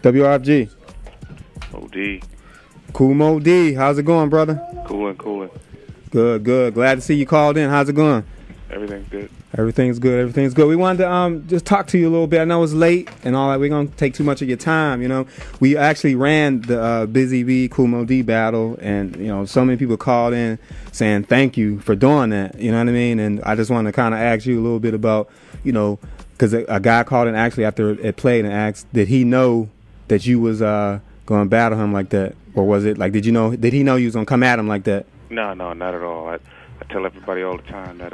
WRFG. OD. Kool Mo D. How's it going, brother? Coolin'. Good, good. Glad to see you called in. How's it going? Everything's good. Everything's good. We wanted to just talk to you a little bit. I know it's late and all that. We're going to take too much of your time, you know. We actually ran the Busy Bee Kool Mo D battle, and, you know, so many people called in saying thank you for doing that, you know what I mean? And I just want to kind of ask you a little bit about, you know, because a guy called in actually after it played and asked, did he know that you was going to battle him like that? Or was it like, did he know you was going to come at him like that? No, not at all. I tell everybody all the time that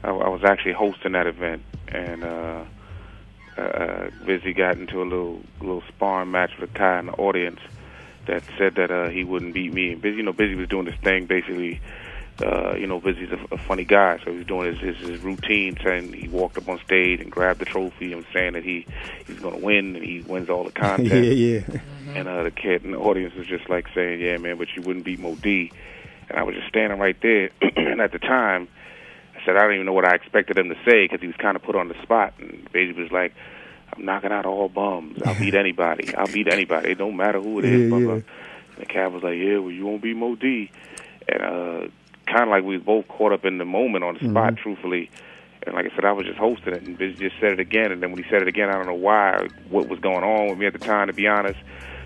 I was actually hosting that event, and Busy got into a little sparring match with a guy in the audience that said that he wouldn't beat me. And Busy, Busy was doing this thing basically. Busy's a funny guy, so he was doing his routine, saying he walked up on stage and grabbed the trophy and saying that he's going to win, and he wins all the contests. yeah. And the kid in the audience was just like saying, "Yeah, man, but you wouldn't beat Mo D." And I was just standing right there, and at the time, I said I don't even know what I expected him to say because he was kind of put on the spot, and Busy was like, "I'm knocking out all bums. I'll beat anybody. It don't matter who it is." Yeah. And the cat was like, "Yeah, well, you won't beat Mo D." And kind of like we was both caught up in the moment on the spot, truthfully. And like I said, I was just hosting it, and Busy just said it again. And then when he said it again, I don't know what was going on with me at the time, to be honest.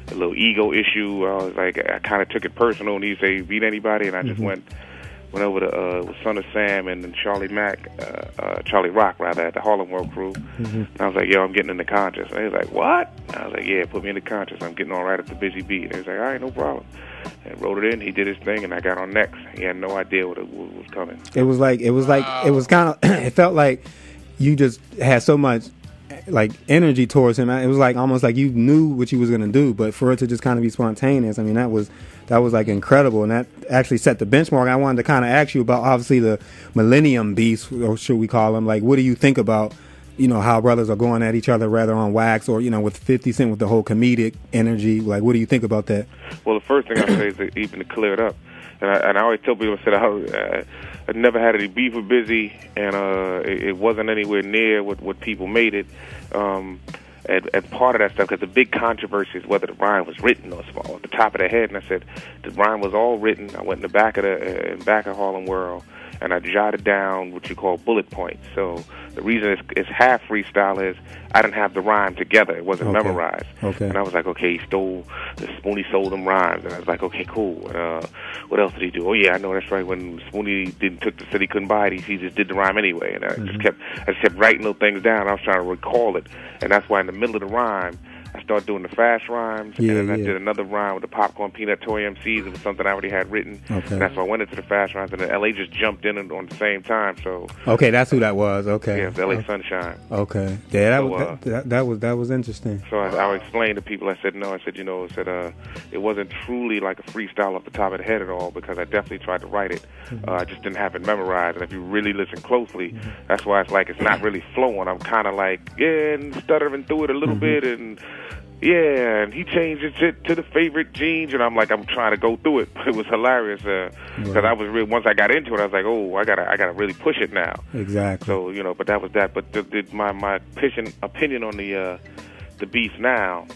A little ego issue. I was like, I kind of took it personal, and he said, beat anybody, and I just went over to with Son of Sam and then Charlie Rock, at the Harlem World Crew. And I was like, yo, I'm getting in the contest. And he was like, what? And I was like, yeah, put me in the contest. I'm getting on right at the Busy Bee. And he was like, all right, no problem. And wrote it in. He did his thing, and I got on next. He had no idea what was coming. It was kind of, it felt like you just had so much like energy towards him. It was like almost like you knew what you was gonna do, but for it to just kind of be spontaneous, I mean, that was like incredible, and that actually set the benchmark. I wanted to kind of ask you about obviously the Millennium Beast, or should we call them? Like, what do you think about, you know, how brothers are going at each other rather on wax, or, you know, with 50 Cent with the whole comedic energy? Like, what do you think about that? Well, the first thing I say is that even to clear it up, and I always tell people, I never had any beef with Busy, and it wasn't anywhere near what people made it. And part of that stuff, because the big controversy is whether the rhyme was written or small at the top of the head. And I said the rhyme was all written. I went in the back of Harlem World, and I jotted down what you call bullet points. So the reason it's half freestyle is I didn't have the rhyme together. It wasn't memorized. Okay. And I was like, okay, Spoonie sold them rhymes. And I was like, okay, cool. And, what else did he do? Oh, yeah, I know, that's right. When Spoonie said he couldn't buy it, he just did the rhyme anyway. And I just kept writing those things down. I was trying to recall it. And that's why in the middle of the rhyme, I started doing the fast rhymes, and then I did another rhyme with the popcorn peanut toy MCs. It was something I already had written. Okay. And that's why I went into the fast rhymes, and then LA just jumped in on the same time. So okay, that's who that was. Okay. Yeah, LA Sunshine. Okay. Yeah, that was interesting. So I explained to people. I said it wasn't truly like a freestyle off the top of the head at all, because I definitely tried to write it. I just didn't have it memorized. And if you really listen closely, that's why it's like it's not really flowing. I'm kind of like and stuttering through it a little bit, and yeah, and he changed it to the favorite jeans, and I'm trying to go through it, but it was hilarious because I was once I got into it, I was like, oh, I gotta really push it now. Exactly. So but that was that. But my opinion on the beef now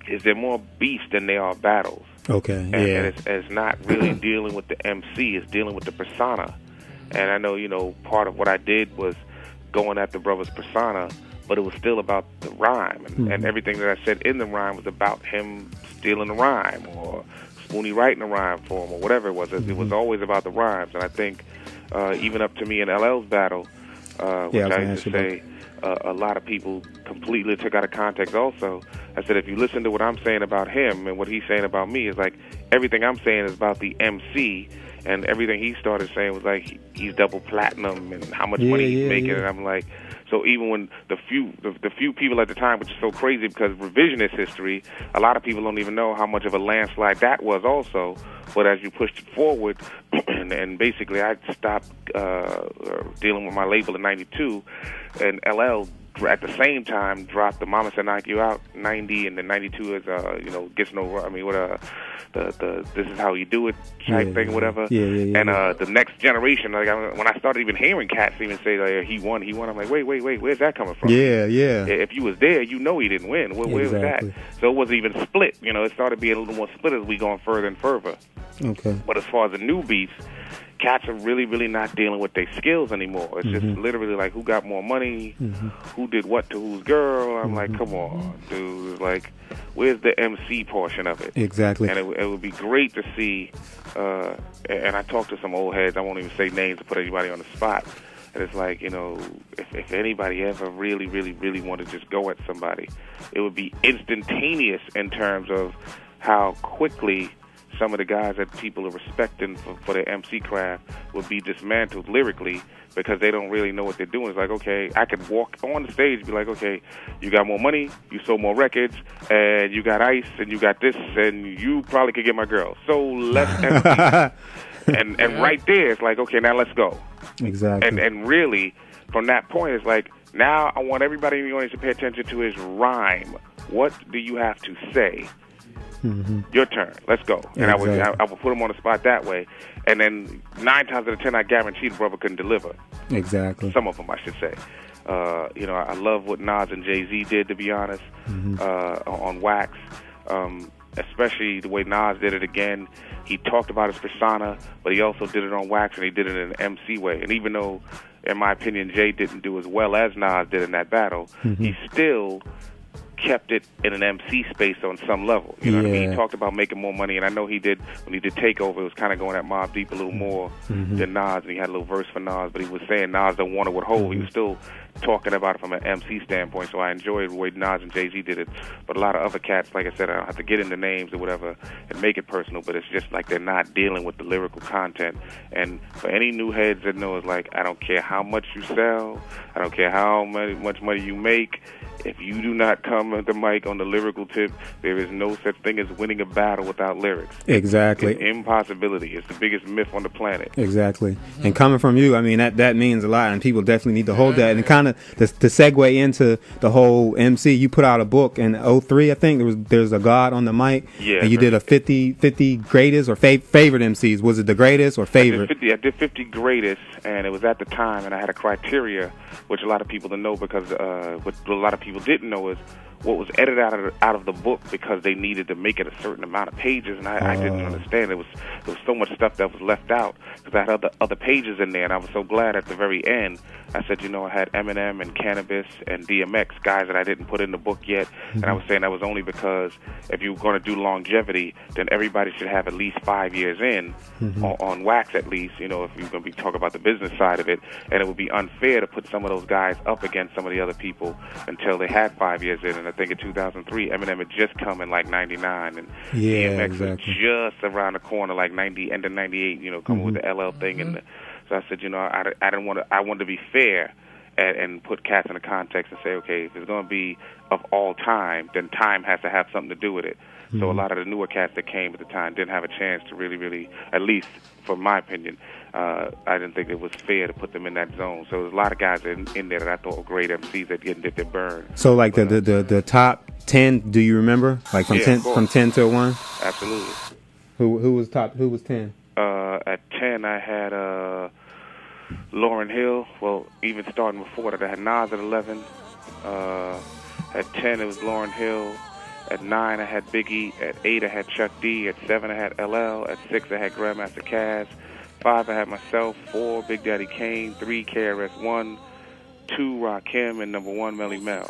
is they're more beefs than they are battles. Okay. And it's not really dealing with the MC; it's dealing with the persona. And I know part of what I did was going at the brother's persona, but it was still about the rhyme, and everything that I said in the rhyme was about him stealing the rhyme or Spoonie writing a rhyme for him or whatever it was. It was always about the rhymes, and I think even up to me in LL's battle, which I used to say a lot of people completely took out of context also. I said if you listen to what I'm saying about him and what he's saying about me, is like everything I'm saying is about the MC, and everything he started saying was like he's double platinum and how much money he's making, and I'm like, so even when the few people at the time, which is so crazy because revisionist history, a lot of people don't even know how much of a landslide that was also. But as you pushed it forward, and basically I stopped dealing with my label in '92, and LL at the same time dropped the Mama Said Knock You Out 90, and then 92 is Gets No. I mean, what the This Is How You Do It type thing, or whatever. And the next generation, like when I started even hearing cats even say like, he won, I'm like, wait, where's that coming from? Yeah. If you was there, you know he didn't win. Where was that? So it wasn't even split. You know, it started being a little more split as we going further and further. Okay. But as far as the new beats, cats are really, really not dealing with their skills anymore. It's just literally like who got more money, who did what to whose girl. I'm like, come on, dude. Like, where's the MC portion of it? Exactly. And it would be great to see, and I talked to some old heads, I won't even say names to put anybody on the spot, and it's like, if anybody ever really, really, really wanted to just go at somebody, it would be instantaneous in terms of how quickly some of the guys that people are respecting for their MC craft would be dismantled lyrically because they don't really know what they're doing. It's like, okay, I could walk on the stage and be like, okay, you got more money, you sold more records, and you got ice, and you got this, and you probably could get my girl. So let's MC. and right there, it's like, okay, now let's go. Exactly. And really, from that point, it's like, now I want everybody in the audience to pay attention to his rhyme. What do you have to say? Your turn. Let's go. And I would put him on the spot that way. And then 9 times out of 10, I guarantee the brother couldn't deliver. Exactly. Some of them, I should say. I love what Nas and Jay-Z did, to be honest, on Wax. Especially the way Nas did it again. He talked about his persona, but he also did it on Wax, and he did it in an MC way. And even though, in my opinion, Jay didn't do as well as Nas did in that battle, he still kept it in an MC space on some level. You know what I mean? He talked about making more money, and I know he did, when he did Takeover, it was kind of going at Mobb Deep a little more than Nas, and he had a little verse for Nas, but he was saying Nas don't want it with Hov. He was still talking about it from an MC standpoint, so I enjoyed the way Nas and Jay-Z did it. But a lot of other cats, like I said, I don't have to get into names or whatever and make it personal, but it's just like they're not dealing with the lyrical content. And for any new heads that know, it's like, I don't care how much you sell, I don't care how much money you make, if you do not come at the mic on the lyrical tip, there is no such thing as winning a battle without lyrics. Exactly. It's an impossibility. It's the biggest myth on the planet. Exactly. And coming from you, I mean, that means a lot, and people definitely need to hold that. And kind of to segue into the whole MC, you put out a book in 03, I think. There's a God on the mic. Yeah. And you did a 50 greatest or favorite MCs. Was it the greatest or favorite? I did 50 greatest, and it was at the time, and I had a criteria, which a lot of people don't know, because what a lot of people didn't know is what was edited out of the book, because they needed to make it a certain amount of pages, and I didn't understand. There was so much stuff that was left out, because I had other pages in there, and I was so glad at the very end. I said, I had Eminem and Cannabis and DMX, guys that I didn't put in the book yet, and I was saying that was only because if you were going to do longevity, then everybody should have at least 5 years in, on Wax at least, if you're going to be talking about the business side of it, and it would be unfair to put some of those guys up against some of the other people until they had 5 years in. And I think in 2003, Eminem had just come in like 99, and DMX was just around the corner, like 90, end of 98, coming with the LL thing. And so I said, I didn't want to. I wanted to be fair and put cats in the context and say, okay, if it's going to be of all time, then time has to have something to do with it. So a lot of the newer cats that came at the time didn't have a chance to really, really, at least from my opinion, I didn't think it was fair to put them in that zone. So there's a lot of guys in there that I thought were great MCs that didn't get their burn. So like the top 10, do you remember? Like from 10 to 1? Absolutely. Who was top? Who was 10? At 10, I had Lauryn Hill. Well, even starting before that, I had Nas at 11. At 10, it was Lauryn Hill. At 9, I had Biggie. At 8, I had Chuck D. At 7, I had LL. At 6, I had Grandmaster Caz. 5, I had myself. 4, Big Daddy Kane. 3, KRS-One. 2, Rakim. And number 1, Melly Mel.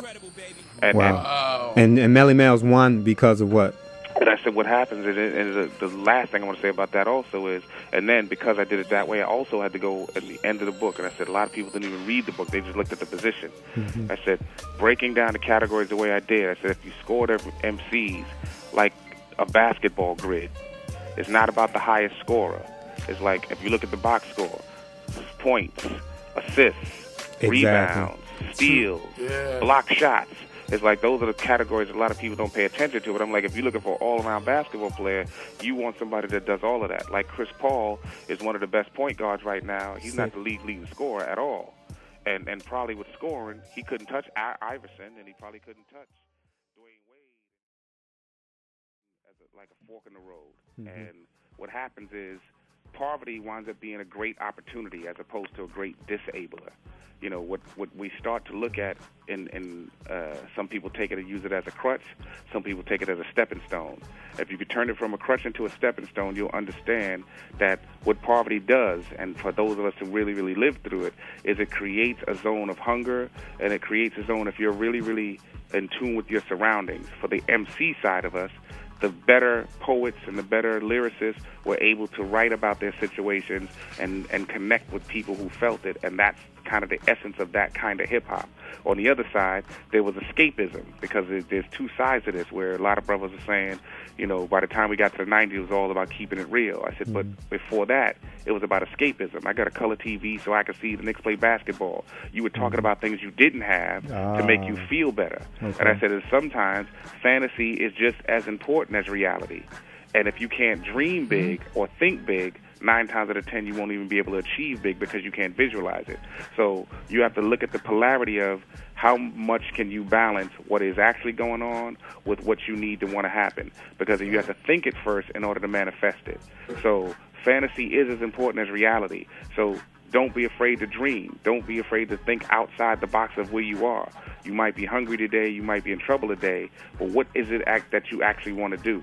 Wow. And Melly Mel's won because of what? And I said, what happens is the last thing I want to say about that also is, and then because I did it that way, I also had to go at the end of the book, and I said, a lot of people didn't even read the book. They just looked at the position. I said, breaking down the categories the way I did, I said, if you scored MCs like a basketball grid, it's not about the highest scorer. It's like, if you look at the box score, points, assists, rebounds, steals, block shots. It's like those are the categories a lot of people don't pay attention to. But I'm like, if you're looking for an all-around basketball player, you want somebody that does all of that. Like Chris Paul is one of the best point guards right now. He's not the league leading scorer at all. and probably with scoring, he couldn't touch Iverson, and he probably couldn't touch Dwayne Wade as like a fork in the road. And what happens is poverty winds up being a great opportunity as opposed to a great disabler. You know, what we start to look at in some people take it and use it as a crutch. Some people take it as a stepping stone. If you could turn it from a crutch into a stepping stone, you'll understand that what poverty does, and for those of us who really, really live through it, is it creates a zone of hunger, and it creates a zone if you're really, really in tune with your surroundings. For the MC side of us, the better poets and the better lyricists were able to write about their situations and connect with people who felt it, and that's kind of the essence of that kind of hip-hop. On the other side, there was escapism, because there's two sides to this, where a lot of brothers are saying, you know, by the time we got to the 90s, it was all about keeping it real. I said, but before that, it was about escapism. I got a color TV so I could see the Knicks play basketball. You were talking about things you didn't have to make you feel better. Okay. And I said that sometimes fantasy is just as important as reality. And if you can't dream big or think big, 9 times out of 10 you won't even be able to achieve big because you can't visualize it. So you have to look at the polarity of how much can you balance what is actually going on with what you need to want to happen, because you have to think it first in order to manifest it. So fantasy is as important as reality. So don't be afraid to dream. Don't be afraid to think outside the box of where you are. You might be hungry today, you might be in trouble today, but what is it that you actually want to do?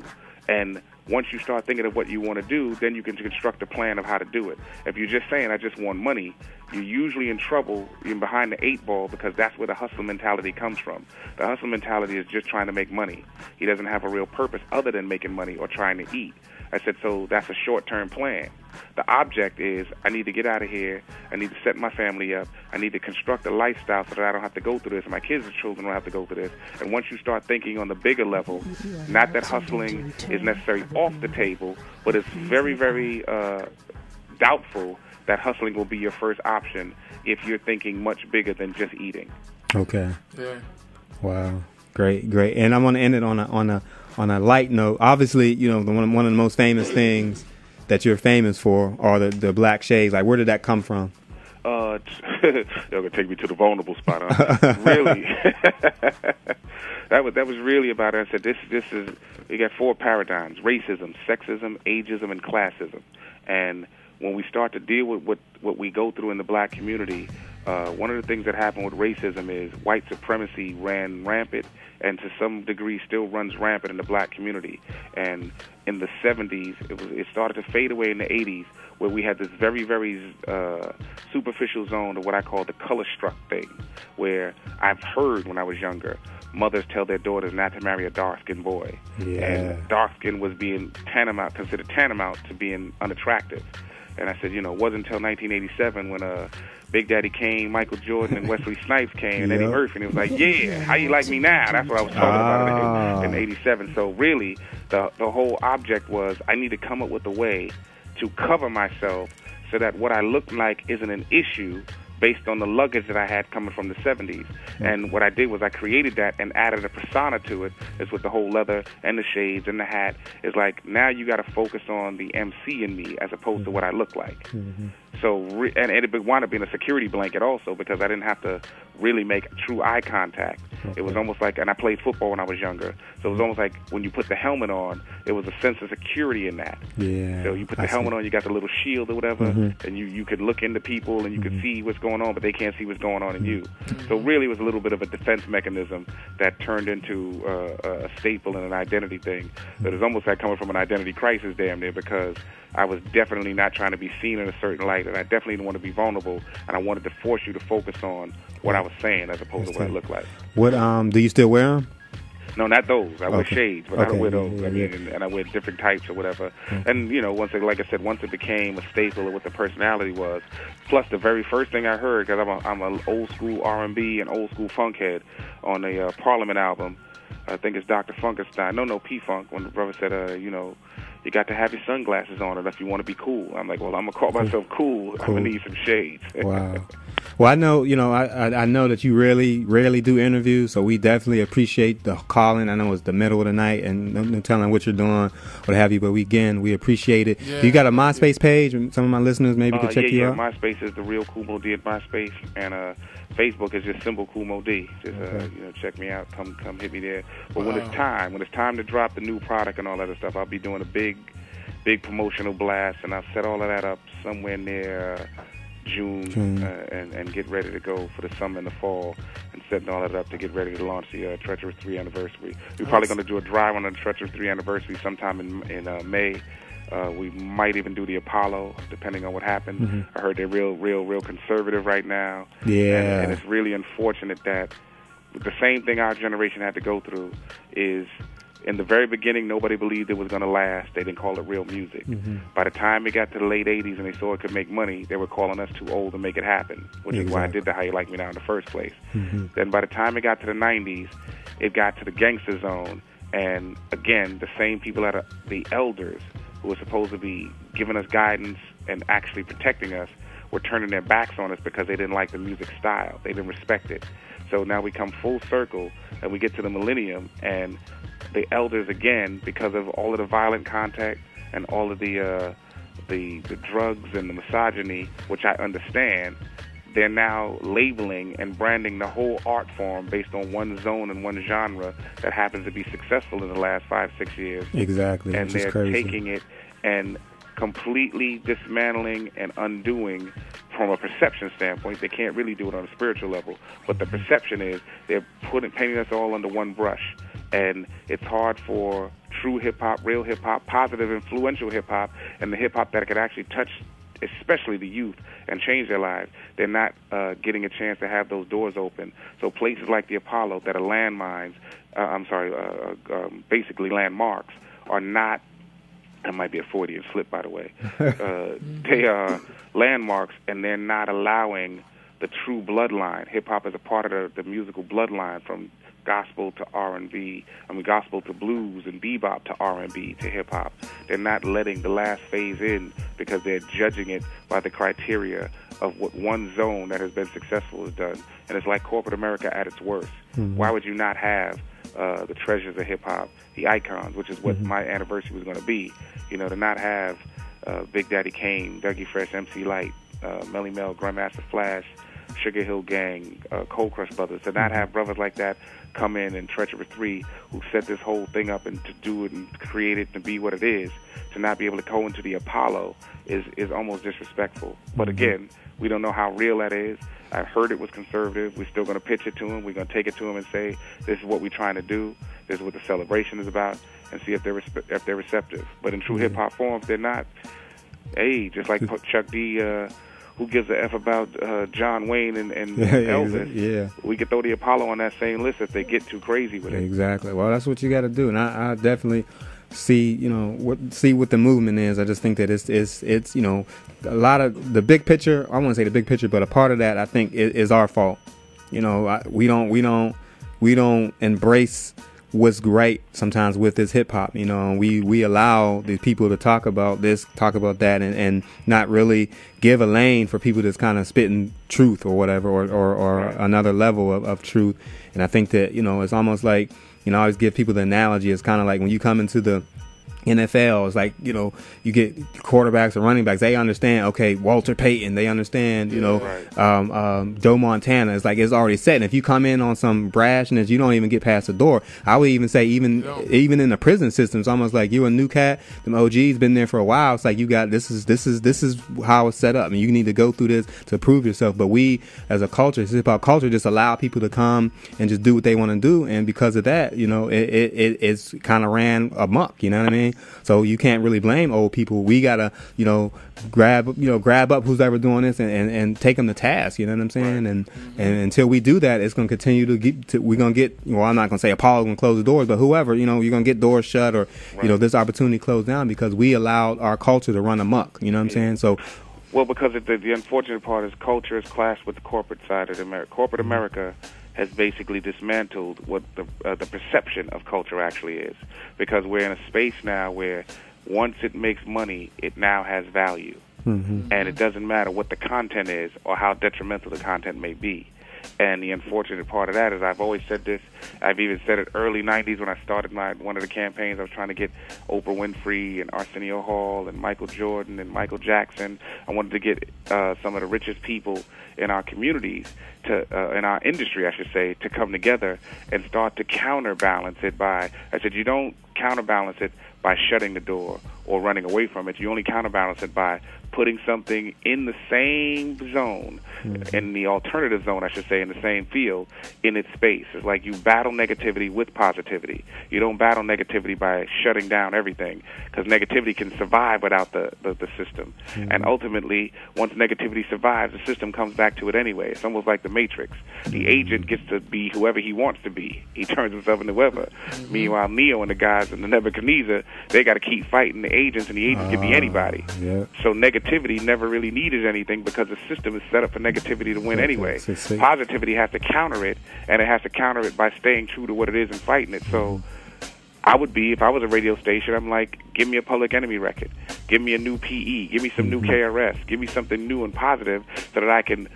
And once you start thinking of what you want to do, then you can construct a plan of how to do it. If you're just saying, I just want money, you're usually in trouble. You're behind the 8 ball, because that's where the hustle mentality comes from. The hustle mentality is just trying to make money. He doesn't have a real purpose other than making money or trying to eat. I said, so that's a short-term plan. The object is, I need to get out of here. I need to set my family up. I need to construct a lifestyle so that I don't have to go through this, and my kids and children don't have to go through this. And once you start thinking on the bigger level, not that hustling is necessarily off the table, but it's very, very doubtful that hustling will be your first option if you're thinking much bigger than just eating. Okay. Yeah. Wow. Great, great. And I'm going to end it on a light note. Obviously, you know, one of the most famous things that you're famous for are the black shades. Like, where did that come from? You're gonna take me to the vulnerable spot, huh? Really? That was really about it. I said, this is, we got 4 paradigms: racism, sexism, ageism, and classism. And when we start to deal with what we go through in the black community, one of the things that happened with racism is white supremacy ran rampant, and to some degree still runs rampant in the black community. And in the 70s, it started to fade away in the 80s, where we had this very, very superficial zone of what I call the color-struck thing, where I've heard when I was younger, mothers tell their daughters not to marry a dark-skinned boy. Yeah. And dark skin was being considered tantamount to being unattractive. And I said, you know, it wasn't until 1987 when Big Daddy Kane, Michael Jordan, and Wesley Snipes came, and Eddie Murphy, and it was like, yeah, how you like me now? That's what I was talking about in 87. So really, the whole object was, I need to come up with a way to cover myself so that what I look like isn't an issue based on the luggage that I had coming from the 70s. And what I did was I created that and added a persona to it. It's with the whole leather and the shades and the hat. It's like, now you got to focus on the MC in me as opposed to what I look like. So, and it wound up being a security blanket also, because I didn't have to really make true eye contact. It was almost like, and I played football when I was younger, so it was almost like when you put the helmet on, it was a sense of security in that. Yeah. So you put the helmet on, you got the little shield or whatever, and you could look into people and you could see what's going on, but they can't see what's going on in you. So really it was a little bit of a defense mechanism that turned into a staple and an identity thing. But it's almost like coming from an identity crisis damn near, because I was definitely not trying to be seen in a certain light, and I definitely didn't want to be vulnerable, and I wanted to force you to focus on what I was saying as opposed to what I looked like. What do you still wear them? No, not those. I wear shades, but I don't wear those. I mean, and I wear different types or whatever. And you know, once it became a staple of what the personality was. Plus, the very first thing I heard, because I'm an old school R&B and old school funk head, on the Parliament album. I think it's Dr. Funkenstein. No, P-Funk. When the brother said, you know, you got to have your sunglasses on if you want to be cool. I'm like, well, I'm going to call myself cool. I'm going to need some shades. Wow. Well, I know, I know that you rarely do interviews, so we definitely appreciate the calling. I know it's the middle of the night and no telling what you're doing, what have you, but we appreciate it. Yeah. You got a MySpace page, and some of my listeners maybe could check you out? Yeah, MySpace is the real Kool Mo D at MySpace, and Facebook is just simple Kool Mo D. Just check me out, come hit me there. But when it's time to drop the new product and all that other stuff, I'll be doing a big promotional blast, and I've set all of that up somewhere near June. And get ready to go for the summer and the fall, and setting all that up to get ready to launch the Treacherous 3 anniversary. We're probably going to do a dry run on the Treacherous 3 anniversary sometime in May. We might even do the Apollo, depending on what happens. Mm-hmm. I heard they're real conservative right now. Yeah. And it's really unfortunate that the same thing our generation had to go through is, in the very beginning, nobody believed it was going to last. They didn't call it real music. Mm-hmm. By the time it got to the late 80s and they saw it could make money, they were calling us too old to make it happen, which is why I did the How You Like Me Now in the first place. Mm-hmm. Then by the time it got to the 90s, it got to the gangster zone. And again, the same people that are the elders who were supposed to be giving us guidance and actually protecting us were turning their backs on us because they didn't like the music style. They didn't respect it. So now we come full circle and we get to the millennium, and the elders again, because of all of the violent contact and all of the drugs and the misogyny, which I understand, they're now labeling and branding the whole art form based on one zone and one genre that happens to be successful in the last 5-6 years. Exactly. And they're taking it and completely dismantling and undoing from a perception standpoint. They can't really do it on a spiritual level, but the perception is they're painting us all under one brush. And it's hard for true hip-hop, real hip-hop, positive, influential hip-hop, and the hip-hop that could actually touch especially the youth and change their lives. They're not getting a chance to have those doors open. So places like the Apollo that are landmines, basically landmarks, are not, that might be a Freudian slip, by the way. They are landmarks, and they're not allowing the true bloodline. Hip-hop is a part of the musical bloodline, from gospel to R&B, gospel to blues, and bebop to R&B to hip-hop. They're not letting the last phase in because they're judging it by the criteria of what one zone that has been successful has done. And it's like corporate America at its worst. Mm-hmm. Why would you not have the treasures of hip-hop, the icons, which is what my anniversary was going to be, to not have Big Daddy Kane, Dougie Fresh, MC Lyte, Melly Mel, Grandmaster Flash, Sugar Hill Gang, Cold Crush Brothers, to not have brothers like that come in and Treacherous 3, who set this whole thing up and to do it and create it to be what it is, to not be able to go into the Apollo is almost disrespectful. But again, we don't know how real that is. I heard it was conservative. We're still going to pitch it to them. We're going to take it to them and say, this is what we're trying to do. This is what the celebration is about, and see if they're receptive. But in true hip-hop form, they're not. Hey, just like Chuck D, who gives a F about John Wayne and Elvis? Yeah. We could throw the Apollo on that same list if they get too crazy with it. Exactly. Well, that's what you got to do, and I definitely see what the movement is. I just think that it's a lot of the big picture. I won't say the big picture, but a part of that I think is our fault. We don't embrace what's great sometimes with this hip hop, and we allow these people to talk about this, talk about that, and not really give a lane for people that's kind of spitting truth or whatever, or another level of truth. And I think that, it's almost like, I always give people the analogy. It's kind of like when you come into the NFL, it's like, you get quarterbacks or running backs. They understand, okay, Walter Payton. They understand, Joe Montana. It's like it's already set. And if you come in on some brashness, you don't even get past the door. I would even say, even in the prison system, it's almost like you're a new cat. Them OGs been there for a while. It's like you got this is how it's set up, and you need to go through this to prove yourself. But we, as a culture, hip hop culture, just allow people to come and just do what they want to do, and because of that, it's kind of ran amok. You know what I mean? So you can't really blame old people. We gotta, grab up who's ever doing this and take them to task. You know what I'm saying? Right. And until we do that, it's gonna continue we're gonna get. Well, I'm not gonna say Apollo gonna close the doors, but whoever, you're gonna get doors shut or this opportunity closed down because we allowed our culture to run amok. You know what I'm saying? So. Well, because the unfortunate part is culture has clashed with the corporate side of America. Corporate America has basically dismantled what the perception of culture actually is, because we're in a space now where once it makes money, it now has value. And it doesn't matter what the content is or how detrimental the content may be. And the unfortunate part of that is, I've always said this, I've even said it early 90s when I started one of the campaigns. I was trying to get Oprah Winfrey and Arsenio Hall and Michael Jordan and Michael Jackson. I wanted to get some of the richest people in our communities, in our industry, I should say, to come together and start to counterbalance it by, I said, you don't counterbalance it by shutting the door or running away from it. You only counterbalance it by putting something in the same zone, in the alternative zone, I should say, in the same field, in its space. It's like you battle negativity with positivity. You don't battle negativity by shutting down everything, because negativity can survive without the system. And ultimately, once negativity survives, the system comes back to it anyway. It's almost like the Matrix. The agent gets to be whoever he wants to be. He turns himself into whoever. Meanwhile, Neo and the guys in the Nebuchadnezzar, they got to keep fighting the agents, and the agents can be anybody. So negativity never really needed anything, because the system is set up for negativity to win anyway. Positivity has to counter it, and it has to counter it by staying true to what it is and fighting it. So I would be, if I was a radio station, I'm like, give me a Public Enemy record. Give me a new PE. Give me some new KRS. Give me something new and positive so that I can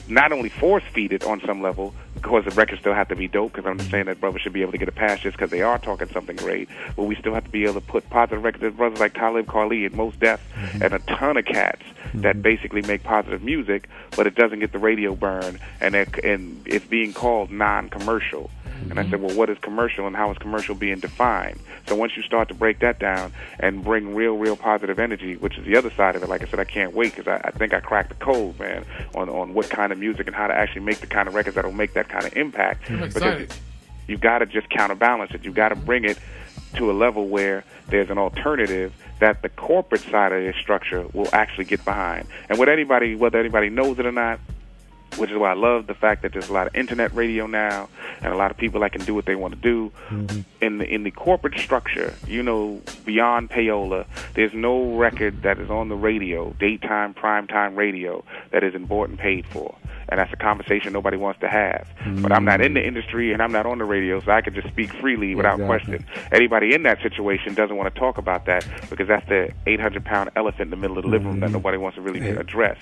not only force feed it on some level, because the records still have to be dope, because I'm just saying that brothers should be able to get a pass just because they are talking something great, but we still have to be able to put positive records. There's brothers like Talib Kweli and Mos Def and a ton of cats that basically make positive music, but it doesn't get the radio burn, and it's being called non-commercial. And I said, well, what is commercial, and how is commercial being defined? So once you start to break that down and bring real positive energy, which is the other side of it, like I said, I can't wait, because I think I cracked the code, man, on what kind of music and how to actually make the kind of records that will make that kind of impact. Because you've got to just counterbalance it. You've got to bring it to a level where there's an alternative that the corporate side of the structure will actually get behind. And whether anybody knows it or not, which is why I love the fact that there's a lot of internet radio now, and a lot of people that can do what they want to do. In the corporate structure, beyond payola, there's no record that is on the radio, daytime, primetime radio, that isn't bought and paid for. And that's a conversation nobody wants to have. But I'm not in the industry, and I'm not on the radio, so I can just speak freely without question. Anybody in that situation doesn't want to talk about that, because that's the 800-pound elephant in the middle of the living room that nobody wants to really address.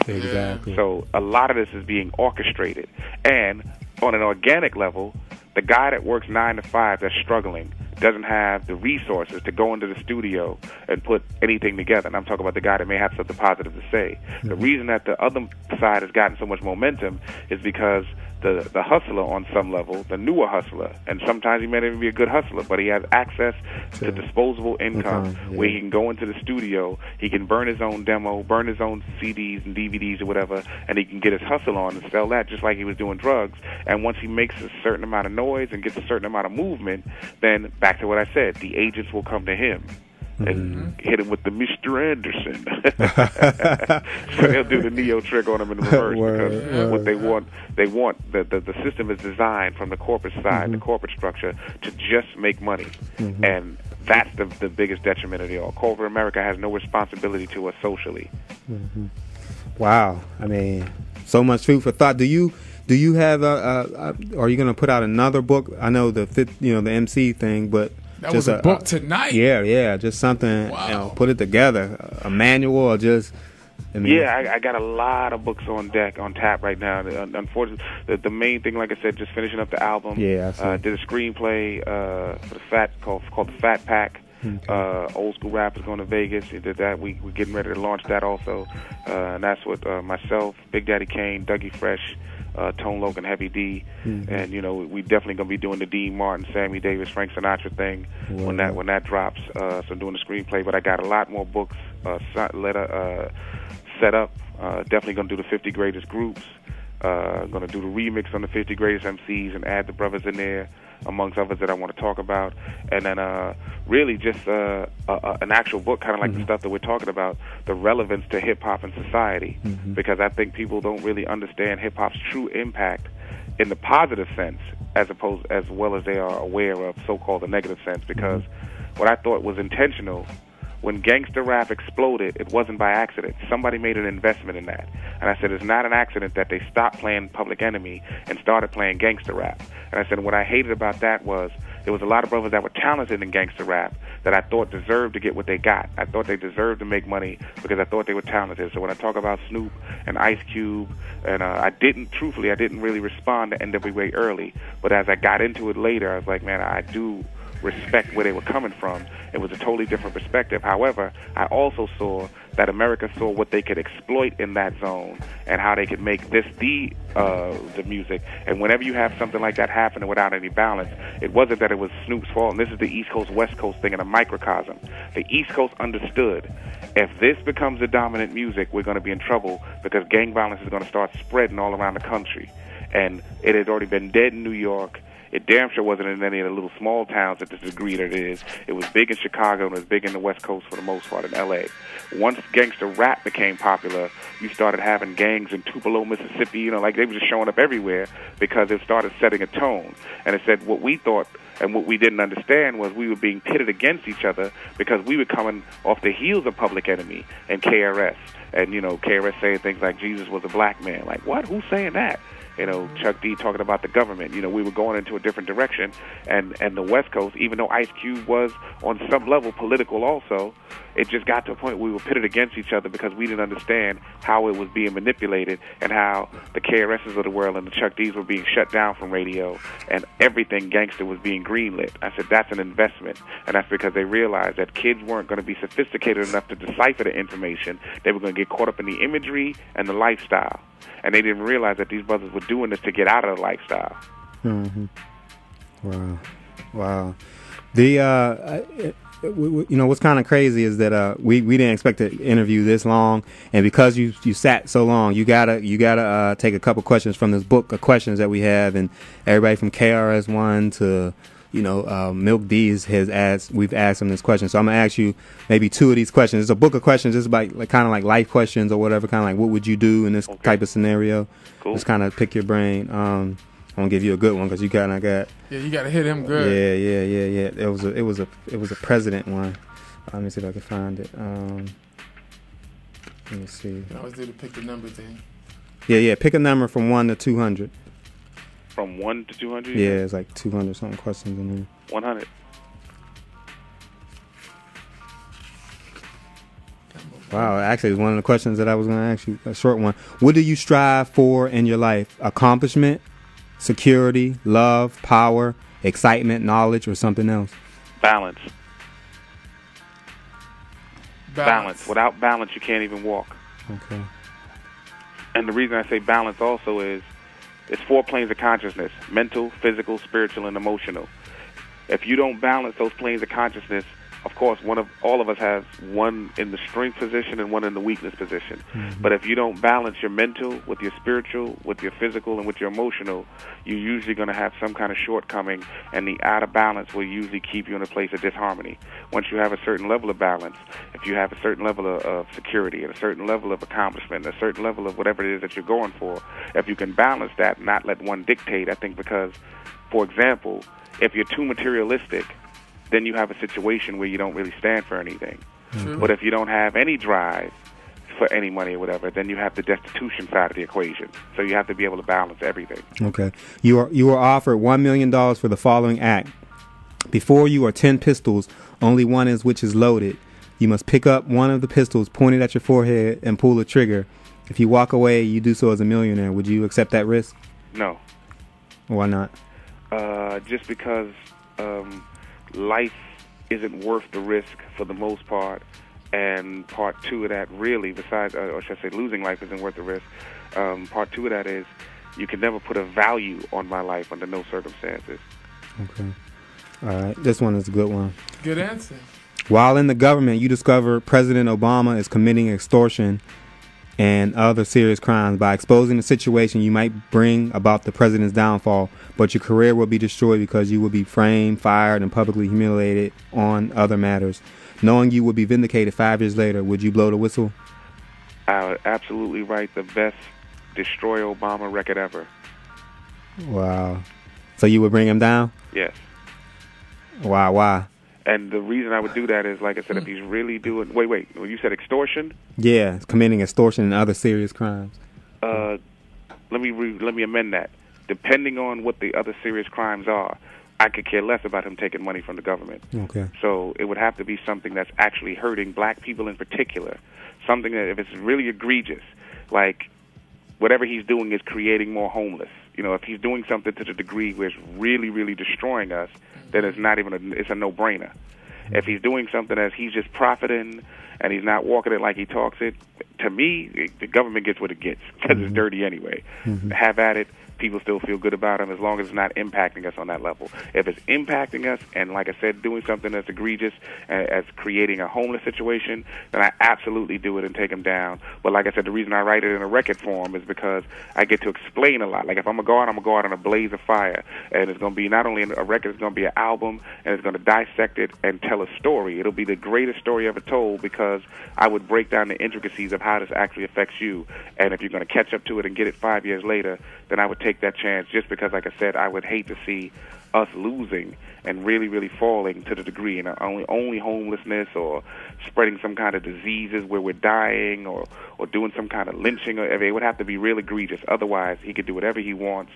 So a lot of this is being orchestrated. And on an organic level, the guy that works 9 to 5 that's struggling doesn't have the resources to go into the studio and put anything together. And I'm talking about the guy that may have something positive to say. The reason that the other side has gotten so much momentum is because the hustler on some level, the newer hustler, and sometimes he may not even be a good hustler, but he has access to disposable income where he can go into the studio, he can burn his own demo, burn his own CDs and DVDs or whatever, and he can get his hustle on and sell that just like he was doing drugs. And once he makes a certain amount of noise and gets a certain amount of movement, then back to what I said, the agents will come to him and hit him with the Mr. Anderson. So they'll do the Neo trick on him in reverse, because what they want, the system is designed from the corporate side, the corporate structure, to just make money. And that's the biggest detriment of it all. Corporate America has no responsibility to us socially. Wow. I mean, so much food for thought. Do you have are you going to put out another book? I know the MC thing, but that was a book tonight. Yeah, just something. Wow. Put it together, a manual, or just. I got a lot of books on tap right now. Unfortunately, the main thing, like I said, just finishing up the album. Did a screenplay for the called the Fat Pack. Old School Rap is going to Vegas. He did that. We're getting ready to launch that also. And that's with myself, Big Daddy Kane, Dougie Fresh, Tone Loc, and Heavy D. And we definitely gonna be doing the Dean Martin, Sammy Davis, Frank Sinatra thing when that drops. So I'm doing the screenplay, but I got a lot more books set up. Definitely gonna do the 50 greatest groups. Gonna do the remix on the 50 greatest MCs and add the brothers in there, amongst others that I want to talk about. And then really just an actual book, kind of like the stuff that we're talking about, the relevance to hip-hop and society. Because I think people don't really understand hip-hop's true impact in the positive sense, as well as they are aware of so-called the negative sense. Because what I thought was intentional, when gangster rap exploded, it wasn't by accident. Somebody made an investment in that. And I said, it's not an accident that they stopped playing Public Enemy and started playing gangster rap. And I said, what I hated about that was there was a lot of brothers that were talented in gangster rap that I thought deserved to get what they got. I thought they deserved to make money because I thought they were talented. So when I talk about Snoop and Ice Cube, and I didn't really respond to NWA early, but as I got into it later, I was like, man, I do respect where they were coming from. It was a totally different perspective. However, I also saw that America saw what they could exploit in that zone and how they could make this the music. And whenever you have something like that happening without any balance, it wasn't that it was Snoop's fault. And this is the East Coast, West Coast thing in a microcosm. The East Coast understood if this becomes the dominant music, we're going to be in trouble because gang violence is going to start spreading all around the country. And it had already been dead in New York. It damn sure wasn't in any of the little small towns at the degree that it is. It was big in Chicago and it was big in the West Coast for the most part, in L.A. Once gangster rap became popular, you started having gangs in Tupelo, Mississippi, like they were just showing up everywhere because it started setting a tone. And it said what we thought and what we didn't understand was we were being pitted against each other because we were coming off the heels of Public Enemy and KRS. And, KRS saying things like Jesus was a black man. Like, what? Who's saying that? Chuck D talking about the government. We were going into a different direction. And the West Coast, even though Ice Cube was on some level political also, it just got to a point where we were pitted against each other because we didn't understand how it was being manipulated and how the KRSs of the world and the Chuck Ds were being shut down from radio and everything gangster was being greenlit. I said, that's an investment. And that's because they realized that kids weren't going to be sophisticated enough to decipher the information. They were going to get caught up in the imagery and the lifestyle. And they didn't realize that these brothers were doing this to get out of the lifestyle. Mm-hmm. Wow. The what's kind of crazy is that we didn't expect to interview this long, and because you sat so long, you gotta take a couple questions from this book of questions that we have, and everybody from KRS-One to Milk D's we've asked him this question. So I'm gonna ask you maybe two of these questions. It's a book of questions. It's about kind of like life questions or whatever. Kind of like what would you do in this type of scenario? Cool. Just kind of pick your brain. I'm gonna give you a good one because you kind of got. Yeah, you gotta hit him good. Yeah. It was a president one. Let me see if I can find it. Let me see. You can always do the pick the number thing. Yeah. Pick a number from 1 to 200. From 1 to 200? Yeah, it's like 200 something questions in there. 100. Wow, actually, it's one of the questions that I was going to ask you, a short one. What do you strive for in your life? Accomplishment, security, love, power, excitement, knowledge, or something else? Balance. Without balance, you can't even walk. Okay. And the reason I say balance also is it's 4 planes of consciousness: mental, physical, spiritual, and emotional. If you don't balance those planes of consciousness, of course, all of us has one in the strength position and one in the weakness position. Mm-hmm. But if you don't balance your mental with your spiritual, with your physical, and with your emotional, you're usually going to have some kind of shortcoming, and the out of balance will usually keep you in a place of disharmony. Once you have a certain level of balance, if you have a certain level of security and a certain level of accomplishment, and a certain level of whatever it is that you're going for, if you can balance that and not let one dictate, I think because, for example, if you're too materialistic, then you have a situation where you don't really stand for anything. Mm-hmm. But if you don't have any drive for any money or whatever, then you have the destitution side of the equation. So you have to be able to balance everything. Okay. You were offered $1 million for the following act. Before you are 10 pistols, only one is which is loaded. You must pick up one of the pistols, point it at your forehead, and pull the trigger. If you walk away, you do so as a millionaire. Would you accept that risk? No. Why not? Just because life isn't worth the risk for the most part, and part two of that really, besides, or should I say losing life isn't worth the risk, part two of that is you can never put a value on my life under no circumstances. Okay. All right. This one is a good one. Good answer. While in the government, you discover President Obama is committing extortion and other serious crimes. By exposing the situation, you might bring about the president's downfall, but your career will be destroyed because you will be framed, fired, and publicly humiliated on other matters. Knowing you will be vindicated 5 years later, would you blow the whistle? I would absolutely write the best Destroy Obama record ever. Wow. So you would bring him down? Yes. Why? And the reason I would do that is, like I said, if he's really doing... Wait. You said extortion? Yeah, committing extortion and other serious crimes. Let me amend that. Depending on what the other serious crimes are, I could care less about him taking money from the government. Okay. So it would have to be something that's actually hurting black people in particular. Something that, if it's really egregious, like whatever he's doing is creating more homeless. You know, if he's doing something to the degree where it's really, really destroying us, then it's not even it's a no-brainer. If he's doing something as he's just profiting and he's not walking it like he talks it, to me, the government gets what it gets because it's dirty anyway. Have at it. People still feel good about him as long as it's not impacting us on that level. If it's impacting us and, like I said, doing something that's egregious as creating a homeless situation, then I absolutely do it and take him down. But like I said, the reason I write it in a record form is because I get to explain a lot. Like if I'm going to go out, I'm going to go out on a blaze of fire. And it's going to be not only a record, it's going to be an album, and it's going to dissect it and tell a story. It'll be the greatest story ever told because I would break down the intricacies of how this actually affects you. And if you're going to catch up to it and get it 5 years later, then I would take that chance just because, like I said, I would hate to see us losing and really, really falling to the degree and only homelessness or spreading some kind of diseases where we're dying or doing some kind of lynching. It would have to be real egregious. Otherwise, he could do whatever he wants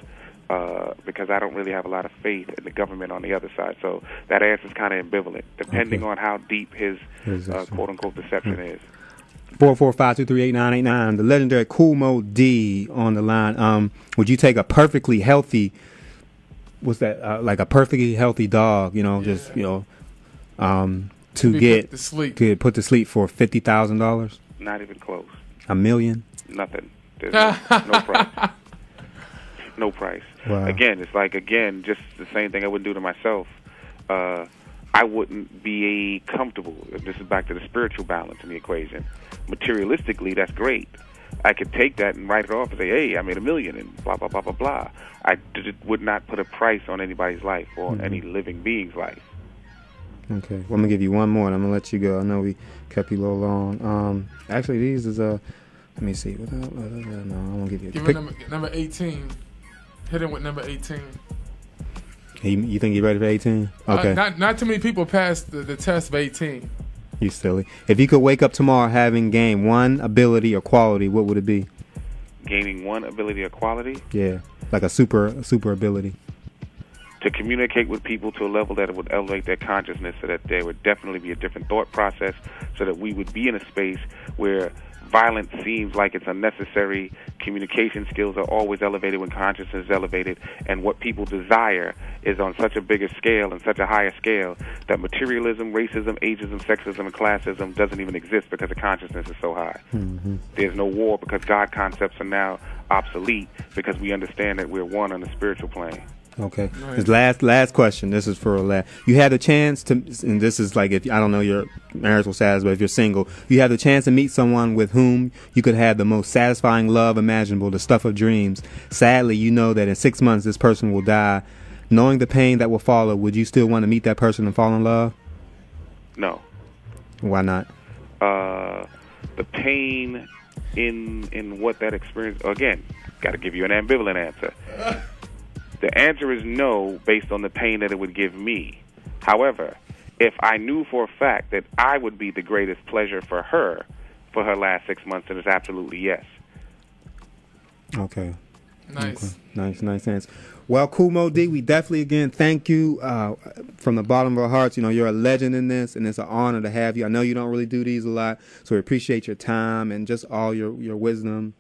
because I don't really have a lot of faith in the government on the other side. So that answer is kind of ambivalent, depending on how deep his quote-unquote deception is. 445-238-989. The legendary Kool Mo D on the line. Would you take a perfectly healthy, what's that? Like a perfectly healthy dog, you know, just to get put to sleep for $50,000? Not even close. $1 million? Nothing. There's no price. No price. Wow. Again, it's like just the same thing I wouldn't do to myself. I wouldn't be comfortable. This is back to the spiritual balance in the equation. Materialistically, that's great. I could take that and write it off and say, hey, I made $1 million and blah, blah, blah, blah, blah. I would not put a price on anybody's life or on any living being's life. Okay. Well, I'm going to give you one more and I'm going to let you go. I know we kept you a little long. Actually, these is, let me see. No, I won't give you Give him number 18. Hit him with number 18. You think you're ready for 18? Okay. Not too many people passed the test of 18. You silly. If you could wake up tomorrow having gained one ability or quality, what would it be? Gaining one ability or quality? Yeah, like a super ability. To communicate with people to a level that it would elevate their consciousness so that there would definitely be a different thought process so that we would be in a space where violence seems like it's unnecessary. Communication skills are always elevated when consciousness is elevated, and what people desire is on such a bigger scale and such a higher scale that materialism, racism, ageism, sexism, and classism doesn't even exist because the consciousness is so high. There's no war because God concepts are now obsolete because we understand that we're one on the spiritual plane. Okay. This last question. This is for last. You had a chance to, and this is like, if I don't know your marital status, but if you're single, you have the chance to meet someone with whom you could have the most satisfying love imaginable, the stuff of dreams. Sadly, you know that in 6 months this person will die. Knowing the pain that will follow, would you still want to meet that person and fall in love? No. Why not? The pain in what that experience. Again, got to give you an ambivalent answer. The answer is no, based on the pain that it would give me. However, if I knew for a fact that I would be the greatest pleasure for her last 6 months, then it's absolutely yes. Okay. Nice. Okay. Nice answer. Well, Kool Mo D, we definitely, again, thank you from the bottom of our hearts. You know, you're a legend in this, and it's an honor to have you. I know you don't really do these a lot, so we appreciate your time and just all your wisdom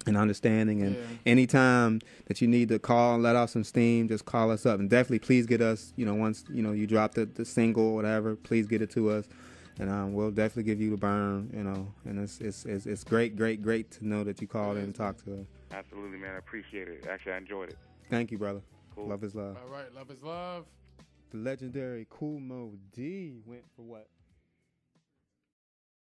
and understanding. And anytime that you need to call and let off some steam, just call us up. And definitely please get us, you know, once, you know, you drop the single or whatever, please get it to us. And we'll definitely give you the burn, you know. And it's great to know that you called in and talked to us. Absolutely, man. I appreciate it. Actually, I enjoyed it. Thank you, brother. Cool. Love is love. All right, love is love. The legendary Kool Mo D went for what?